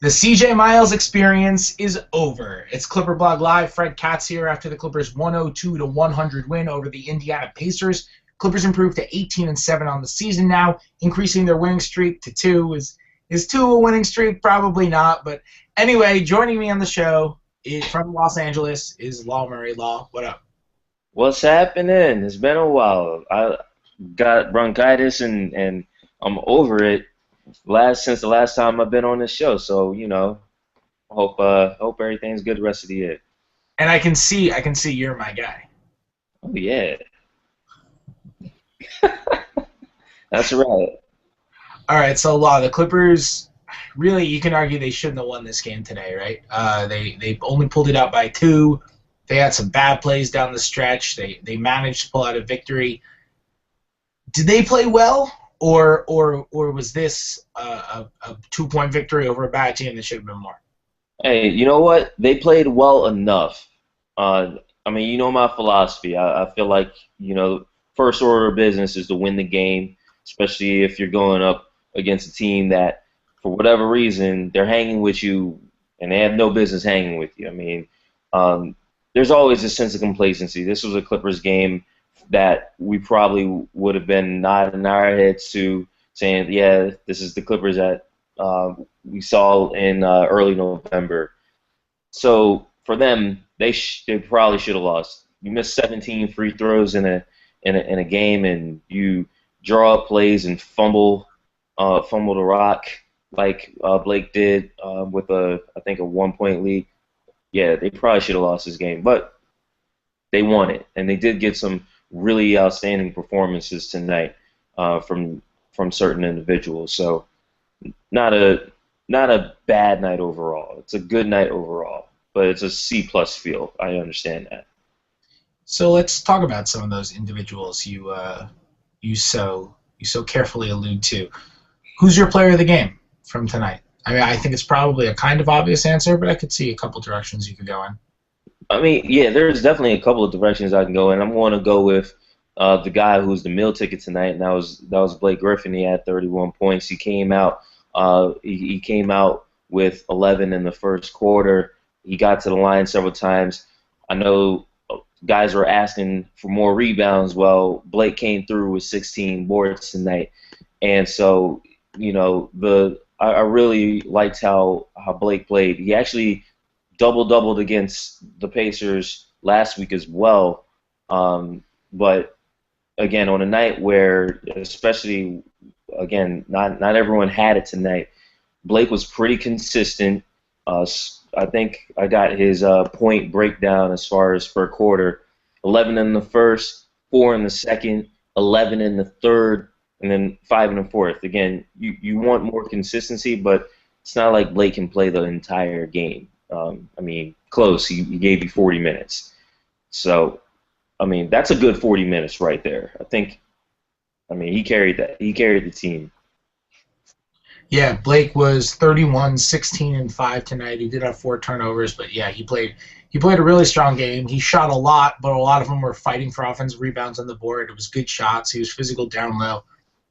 The CJ Miles experience is over. It's ClipperBlog Live. Fred Katz here after the Clippers' 102-100 win over the Indiana Pacers. Clippers improved to 18-7 on the season now, increasing their winning streak to 2. Is 2 a winning streak? Probably not. But anyway, joining me on the show from Los Angeles is Law Murray. Law, what up? What's happening? It's been a while. I got bronchitis and I'm over it since the last time I've been on this show. So, hope everything's good the rest of the year. And I can see you're my guy. Oh yeah. That's right. All right, so Law, the Clippers, really, you can argue they shouldn't have won this game today, right? They only pulled it out by 2. They had some bad plays down the stretch. They managed to pull out a victory. Did they play well, or was this a 2-point victory over a bad team that should have been more? Hey, you know what? They played well enough. You know my philosophy. I feel like, first order of business is to win the game, especially if you're going up against a team that, for whatever reason, they're hanging with you, and they have no business hanging with you. There's always a sense of complacency. This was a Clippers game that we probably would have been nodding our heads to, saying, yeah, this is the Clippers that we saw in early November. So for them, they probably should have lost. You missed 17 free throws in a game, and you draw up plays and fumble the rock like Blake did with I think a 1-point lead. Yeah, they probably should have lost this game, but they won it, and they did get some really outstanding performances tonight from certain individuals. So not a bad night overall. It's a good night overall, but it's a C+ feel. I understand that. So let's talk about some of those individuals you so carefully allude to. Who's your player of the game from tonight? I think it's probably a kind of obvious answer, but I could see a couple directions you could go in. Yeah, there's definitely a couple of directions I can go in. I'm going to go with the guy who's the meal ticket tonight, and that was Blake Griffin. He had 31 points. He came out he came out with 11 in the first quarter. He got to the line several times. I know guys were asking for more rebounds. Well, Blake came through with 16 boards tonight, and so I really liked how Blake played. He actually doubled against the Pacers last week as well. But again, on a night where, especially again, not everyone had it tonight, Blake was pretty consistent. I think I got his point breakdown as far as per quarter: 11 in the first, 4 in the second, 11 in the third, and then 5 in the fourth. Again, you want more consistency, but it's not like Blake can play the entire game. Close. He gave you 40 minutes. So, that's a good 40 minutes right there. He carried that. He carried the team. Yeah, Blake was 31, 16, and 5 tonight. He did have 4 turnovers, but yeah, he played a really strong game. He shot a lot, but a lot of them were fighting for offensive rebounds on the board. It was good shots. He was physical down low.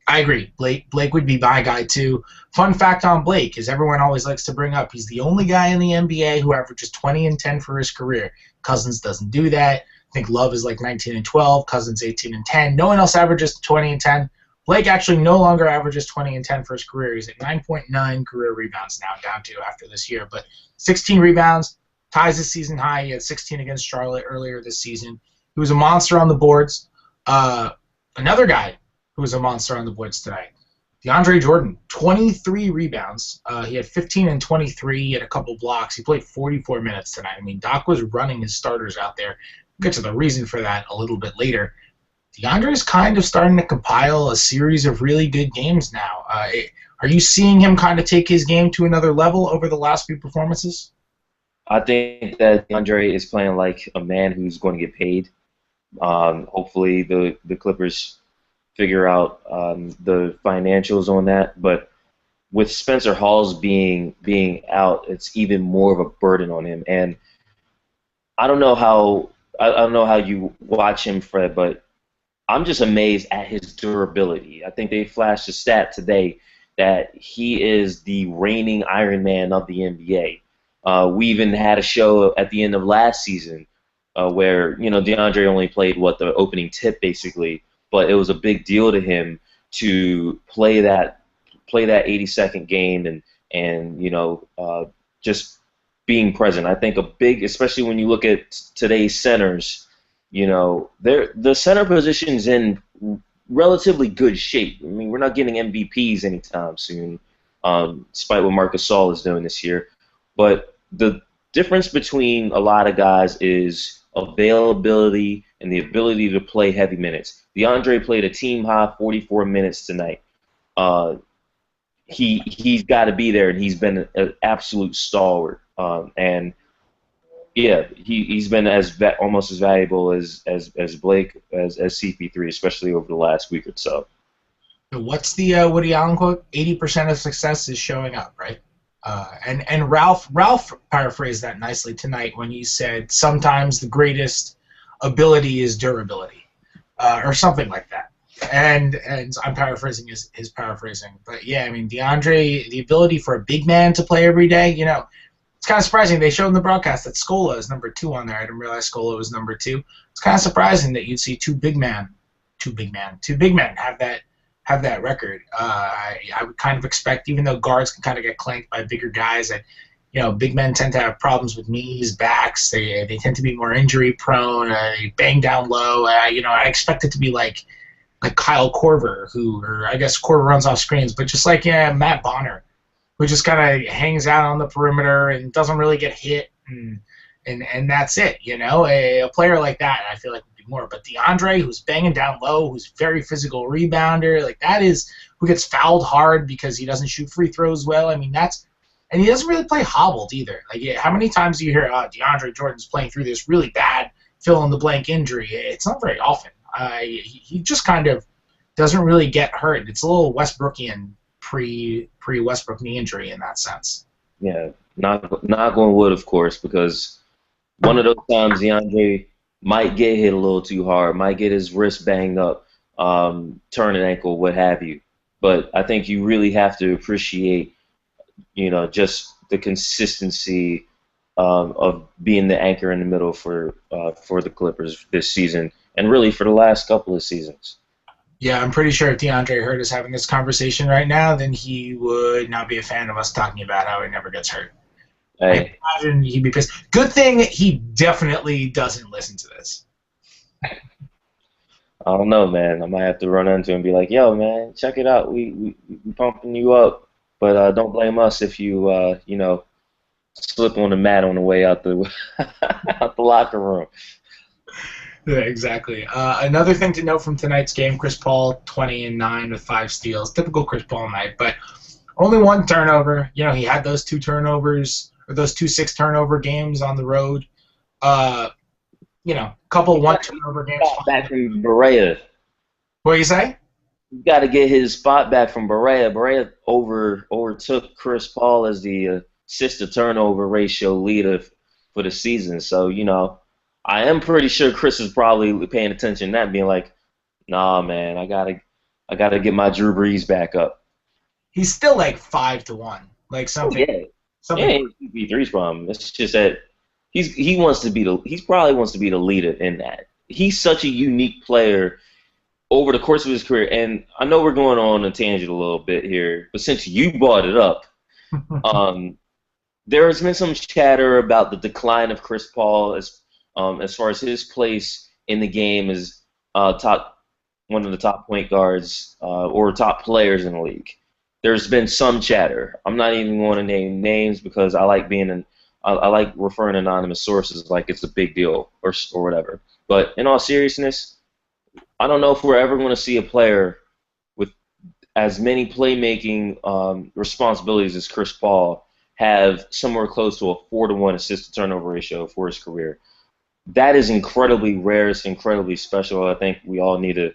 I agree. Blake would be my guy, too. Fun fact on Blake is everyone always likes to bring up, he's the only guy in the NBA who averages 20 and 10 for his career. Cousins doesn't do that. I think Love is like 19 and 12. Cousins 18 and 10. No one else averages 20 and 10. Blake actually no longer averages 20 and 10 for his career. He's at 9.9 career rebounds now, down to after this year. But 16 rebounds, ties his season high. He had 16 against Charlotte earlier this season. He was a monster on the boards. Another guy who was a monster on the boards tonight, DeAndre Jordan, 23 rebounds. He had 15 and 23. He had a couple blocks. He played 44 minutes tonight. Doc was running his starters out there. We'll get to the reason for that a little bit later. DeAndre's kind of starting to compile a series of really good games now. Are you seeing him kind of take his game to another level over the last few performances? I think that DeAndre is playing like a man who's going to get paid. Hopefully the Clippers figure out the financials on that. But with Spencer Hawes being out, it's even more of a burden on him. And I don't know how you watch him, Fred, but I'm just amazed at his durability. I think they flashed a stat today that he is the reigning Iron Man of the NBA. We even had a show at the end of last season where DeAndre only played the opening tip basically, but it was a big deal to him to play that 80-second game and just being present. I think a big, especially when you look at today's centers, the center position's in relatively good shape. I mean, we're not getting MVPs anytime soon, despite what Marc Gasol is doing this year. But the difference between a lot of guys is availability and the ability to play heavy minutes. DeAndre played a team high 44 minutes tonight. He's got to be there, and he's been an absolute stalwart. And yeah, he's been almost as valuable as Blake as CP3, especially over the last week or so. What's the Woody Allen quote? 80% of success is showing up, right? And Ralph paraphrased that nicely tonight when he said sometimes the greatest ability is durability, or something like that. And I'm paraphrasing his paraphrasing, but yeah, I mean DeAndre, the ability for a big man to play every day, it's kind of surprising. They showed in the broadcast that Scola is number 2 on there. I didn't realize Scola was number 2. It's kind of surprising that you'd see two big men have that record. I would kind of expect, even though guards can kind of get clanked by bigger guys, that big men tend to have problems with knees, backs. They tend to be more injury prone. They bang down low. I expect it to be like Kyle Korver, or I guess Korver runs off screens, but just like Matt Bonner, who just kind of hangs out on the perimeter and doesn't really get hit, and that's it. A player like that, I feel like would be more. But DeAndre, who's banging down low, who's very physical rebounder, like that is who gets fouled hard because he doesn't shoot free throws well. I mean, and he doesn't really play hobbled either. Like, how many times do you hear DeAndre Jordan's playing through this really bad fill in the blank injury? It's not very often. He just kind of doesn't really get hurt. It's a little Westbrookian pre-Westbrook knee injury in that sense. Yeah, not on wood, of course, because one of those times DeAndre might get hit a little too hard, might get his wrist banged up, turn an ankle, what have you. But I think you really have to appreciate, just the consistency of being the anchor in the middle for the Clippers this season, and really for the last couple of seasons. Yeah, I'm pretty sure if DeAndre Hurt is having this conversation right now, then he would not be a fan of us talking about how he never gets hurt. Hey. I imagine he'd be pissed. Good thing he definitely doesn't listen to this. I don't know, man. I might have to run into him and be like, "Yo, man, check it out. We pumping you up, but don't blame us if you slip on the mat on the way out the out the locker room." Yeah, exactly. Another thing to note from tonight's game: Chris Paul, 20 and 9 with 5 steals. Typical Chris Paul night, but only 1 turnover. He had those 2 turnovers, or those 2 6-turnover games on the road. Couple 1 turnover games. Back from Berea. What do you say? You got to get his spot back from Berea. Berea overtook Chris Paul as the assist to turnover ratio leader for the season. So I am pretty sure Chris is probably paying attention to that, being like, "Nah, man, I gotta get my Drew Brees back up." He's still like 5-1, like something. Oh, yeah. Something. Yeah, CP3's problem. It's just that he probably wants to be the leader in that. He's such a unique player over the course of his career, and I know we're going on a tangent a little bit here, but since you brought it up, there has been some chatter about the decline of Chris Paul as far as his place in the game as one of the top point guards or top players in the league. There's been some chatter. I'm not even going to name names because I like I like referring to anonymous sources like it's a big deal or whatever. But in all seriousness, I don't know if we're ever going to see a player with as many playmaking responsibilities as Chris Paul have somewhere close to a 4-1 assist to turnover ratio for his career. That is incredibly rare. It's incredibly special. I think we all need to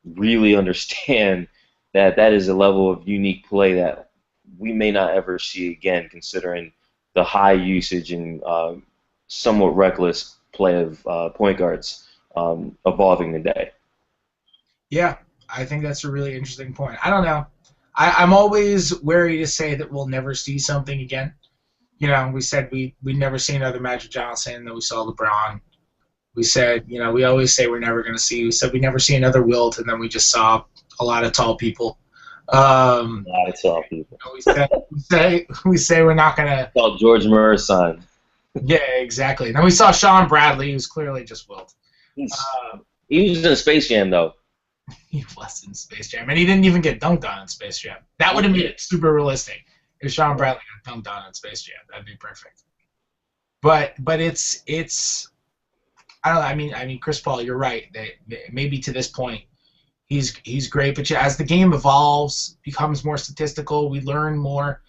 really understand that is a level of unique play that we may not ever see again, considering the high usage and somewhat reckless play of point guards evolving today. Yeah, I think that's a really interesting point. I don't know. I'm always wary to say that we'll never see something again. We said we never see another Magic Johnson, then we saw LeBron. We said, we always say we're never going to see. We said we never see another Wilt, and then we just saw a lot of tall people. A lot of tall people. We say we're not going to. Called George Murray's son. Yeah, exactly. And then we saw Sean Bradley, who's clearly just Wilt. He was in Space Jam, though. He was in Space Jam, and he didn't even get dunked on in Space Jam. That would have made it super realistic if Sean Bradley got dunked on in Space Jam. That'd be perfect. But it's I don't know. I mean, Chris Paul, you're right. Maybe to this point, he's great. But as the game evolves, becomes more statistical, we learn more.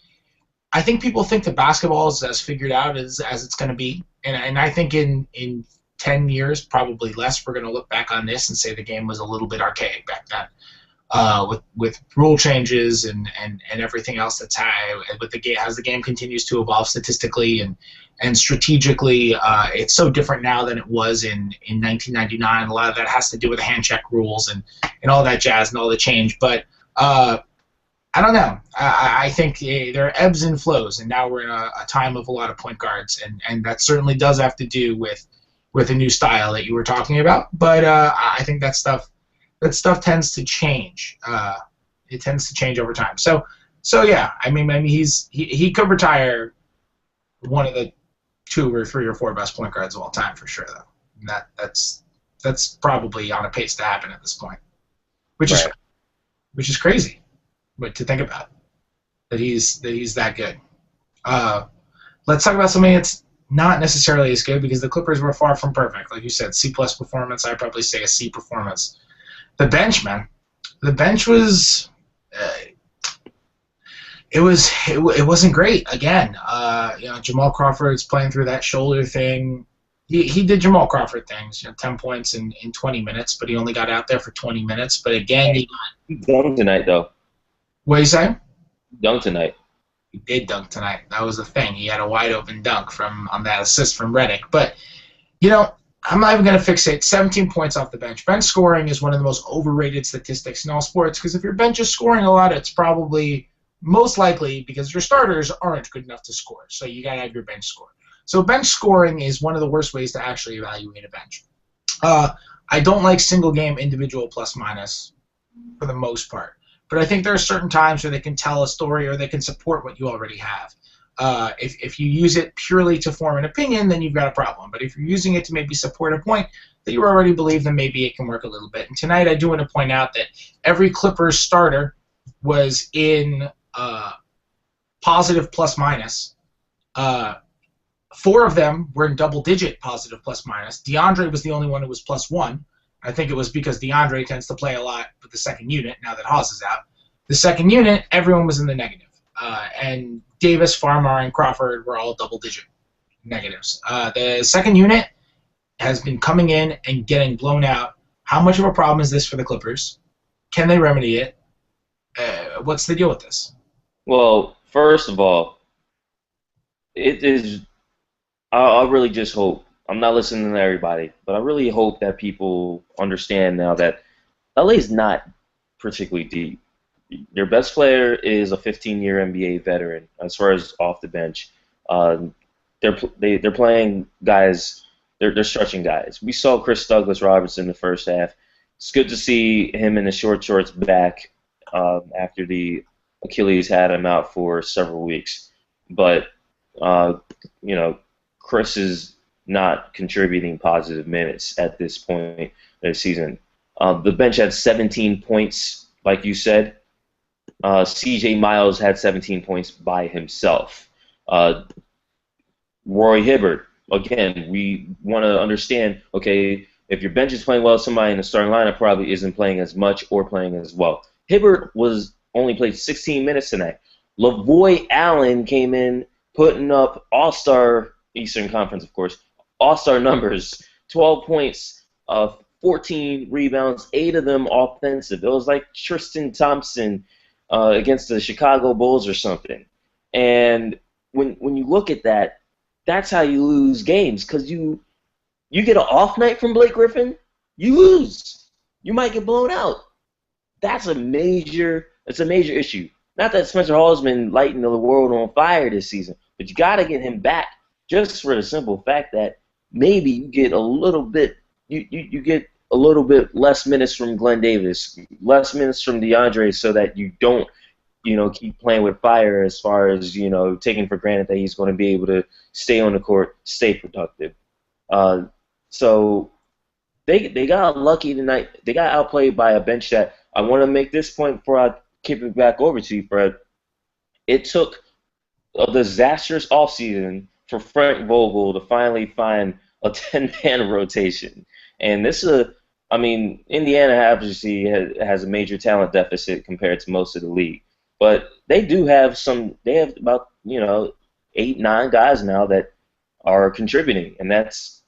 I think people think that basketball is as figured out as it's going to be, and I think in 10 years, probably less, we're going to look back on this and say the game was a little bit archaic back then, with rule changes and everything else that's with the game as the game continues to evolve statistically and strategically. It's so different now than it was in 1999. A lot of that has to do with the hand check rules and all that jazz and all the change. But I don't know. I think there are ebbs and flows, and now we're in a time of a lot of point guards, and that certainly does have to do with a new style that you were talking about. But I think that stuff tends to change. It tends to change over time. So yeah. I mean, he could retire one of the 2 or 3 or 4 best point guards of all time for sure, though. And that's probably on a pace to happen at this point, which is crazy. But to think about that he's that good. Let's talk about something that's not necessarily as good, because the Clippers were far from perfect. Like you said, C+ performance. I'd probably say a C performance. The bench, man. The bench was it wasn't great again. Jamal Crawford's playing through that shoulder thing. He did Jamal Crawford things. 10 points in 20 minutes, but he only got out there for 20 minutes. But again, he dunked tonight, though. What are you saying? Dunked tonight. He did dunk tonight. That was the thing. He had a wide open dunk on that assist from Redick. But I'm not even going to fixate 17 points off the bench. Bench scoring is one of the most overrated statistics in all sports, because if your bench is scoring a lot, it's probably most likely because your starters aren't good enough to score. So you got to have your bench score. So bench scoring is one of the worst ways to actually evaluate a bench. I don't like single game individual plus minus for the most part. But I think there are certain times where they can tell a story or they can support what you already have. If you use it purely to form an opinion, then you've got a problem. But if you're using it to maybe support a point that you already believe, then maybe it can work a little bit. And tonight I do want to point out that every Clippers starter was in positive plus minus. 4 of them were in double-digit positive plus minus. DeAndre was the only one who was +1. I think it was because DeAndre tends to play a lot with the second unit now that Hawes is out. The second unit, everyone was in the negative. And Davis, Farmar, and Crawford were all double-digit negatives. The second unit has been coming in and getting blown out. How much of a problem is this for the Clippers? Can they remedy it? What's the deal with this? Well, first of all, it is. I really just hope. I'm not listening to everybody, but I really hope that people understand now that LA is not particularly deep. Their best player is a 15-year NBA veteran as far as off the bench. They're playing guys. They're stretching guys. We saw Chris Douglas Robertson in the first half. It's good to see him in the short shorts back after the Achilles had him out for several weeks. But Chris is not contributing positive minutes at this point in the season. The bench had 17 points, like you said. C.J. Miles had 17 points by himself. Roy Hibbert, again, we want to understand, okay, if your bench is playing well, somebody in the starting lineup probably isn't playing as much or playing as well. Hibbert only played 16 minutes tonight. Lavoy Allen came in putting up all-star, Eastern Conference, of course, all-star numbers, 12 points, 14 rebounds, 8 of them offensive. It was like Tristan Thompson against the Chicago Bulls or something. And when you look at that, that's how you lose games, because you get an off night from Blake Griffin, you lose. You might get blown out. It's a major issue. not that Spencer Hall's been lighting the world on fire this season, but you got to get him back just for the simple fact that maybe you get a little bit you get a little bit less minutes from Glenn Davis, less minutes from DeAndre, so that you don't keep playing with fire as far as taking for granted that he's going to be able to stay on the court, stay productive. Uh, so they got lucky tonight. They got outplayed by a bench that I want to make this point before I kick it back over to you, Fred. It took a disastrous offseason for Frank Vogel to finally find a 10-man rotation. And this is Indiana obviously has a major talent deficit compared to most of the league. But they have about, 8, 9 guys now that are contributing. And that's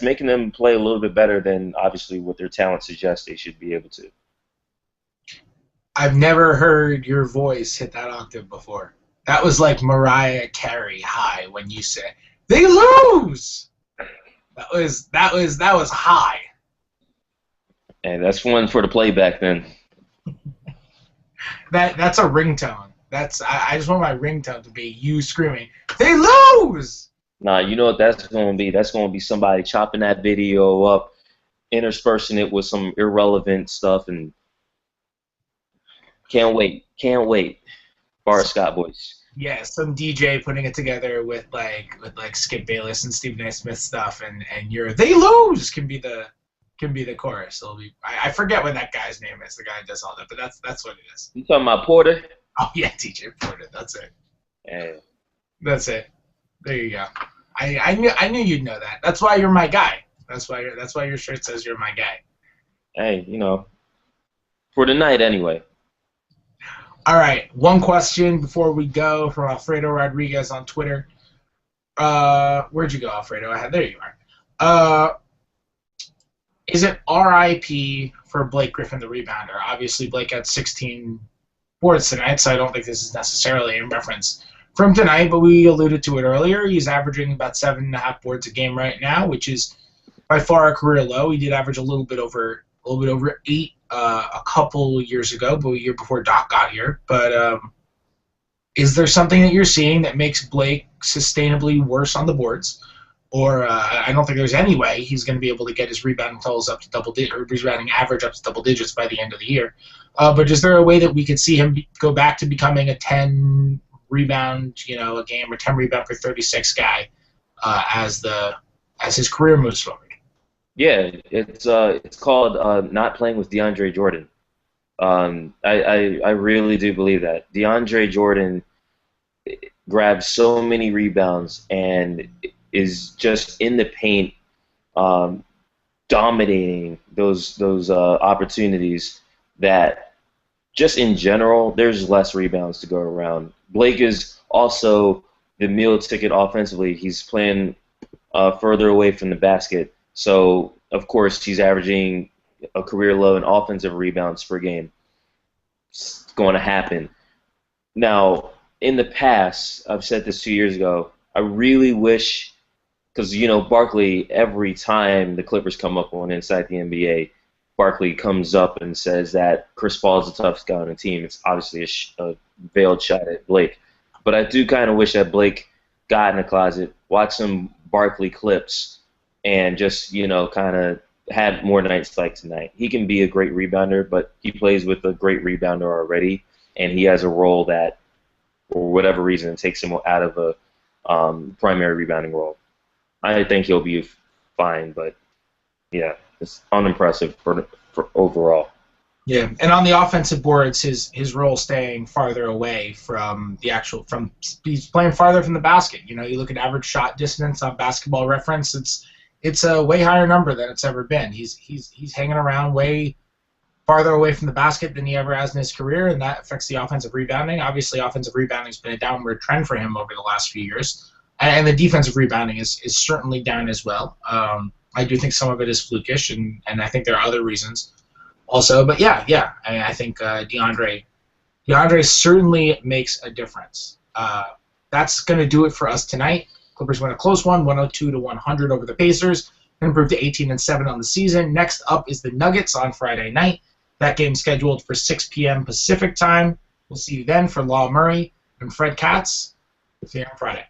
making them play a little bit better than obviously what their talent suggests they should be able to. I've never heard your voice hit that octave before. That was like Mariah Carey high when you said they lose. That was high. And that's one for the playback then. That's a ringtone. I just want my ringtone to be you screaming, "They lose!" Nah, you know what that's going to be? That's going to be somebody chopping that video up, interspersing it with some irrelevant stuff, and can't wait. Bar Scott voice. Yeah, some DJ putting it together with Skip Bayless and Stephen A. Smith stuff, and "They lose" can be the chorus. It'll be I forget what that guy's name is. The guy who does all that, but that's what it is. You talking about Porter? Oh yeah, DJ Porter. That's it. Yeah. That's it. There you go. I knew you'd know that. That's why you're my guy. That's why your shirt says you're my guy. Hey, for the night anyway. All right. One question before we go from Alfredo Rodriguez on Twitter. Where'd you go, Alfredo? There you are. Is it RIP for Blake Griffin, the rebounder? Obviously, Blake had 16 boards tonight, so I don't think this is necessarily in reference from tonight, but we alluded to it earlier. He's averaging about 7.5 boards a game right now, which is by far a career low. He did average a little bit over 8 a couple years ago, but a year before Doc got here. But is there something that you're seeing that makes Blake sustainably worse on the boards? Or I don't think there's any way he's going to be able to get his rebounding totals up to double digits, or his rebounding average up to double digits by the end of the year. But is there a way that we could see him go back to becoming a 10 rebound, a game, or 10 rebound per 36 guy as his career moves forward? Yeah, it's called not playing with DeAndre Jordan. I really do believe that DeAndre Jordan grabs so many rebounds and is just in the paint, dominating those opportunities that just in general there's less rebounds to go around. Blake is also the meal ticket offensively. He's playing further away from the basket, so of course he's averaging a career low in offensive rebounds per game. It's going to happen. Now, in the past, I've said this 2 years ago, I really wish, because, Barkley, every time the Clippers come up on Inside the NBA, Barkley comes up and says that Chris Paul is the toughest guy on the team. It's obviously a veiled shot at Blake. But I do kind of wish that Blake got in the closet, watched some Barkley clips, and just, kind of had more nights like tonight. He can be a great rebounder, but he plays with a great rebounder already, and he has a role that, for whatever reason, takes him out of a primary rebounding role. I think he'll be fine, but yeah, it's unimpressive for overall. Yeah, and on the offensive boards, his role staying farther away from he's playing farther from the basket. You look at average shot distance on Basketball Reference, it's a way higher number than it's ever been. He's hanging around way farther away from the basket than he ever has in his career, and that affects the offensive rebounding. Obviously, offensive rebounding has been a downward trend for him over the last few years, and the defensive rebounding is certainly down as well. I do think some of it is flukish, and I think there are other reasons also. But yeah, I think DeAndre certainly makes a difference. That's going to do it for us tonight. Clippers win a close one, 102-100 over the Pacers, and improved to 18-7 on the season. Next up is the Nuggets on Friday night. That game scheduled for 6 p.m. Pacific time. We'll see you then for Law Murray and Fred Katz. See you on Friday.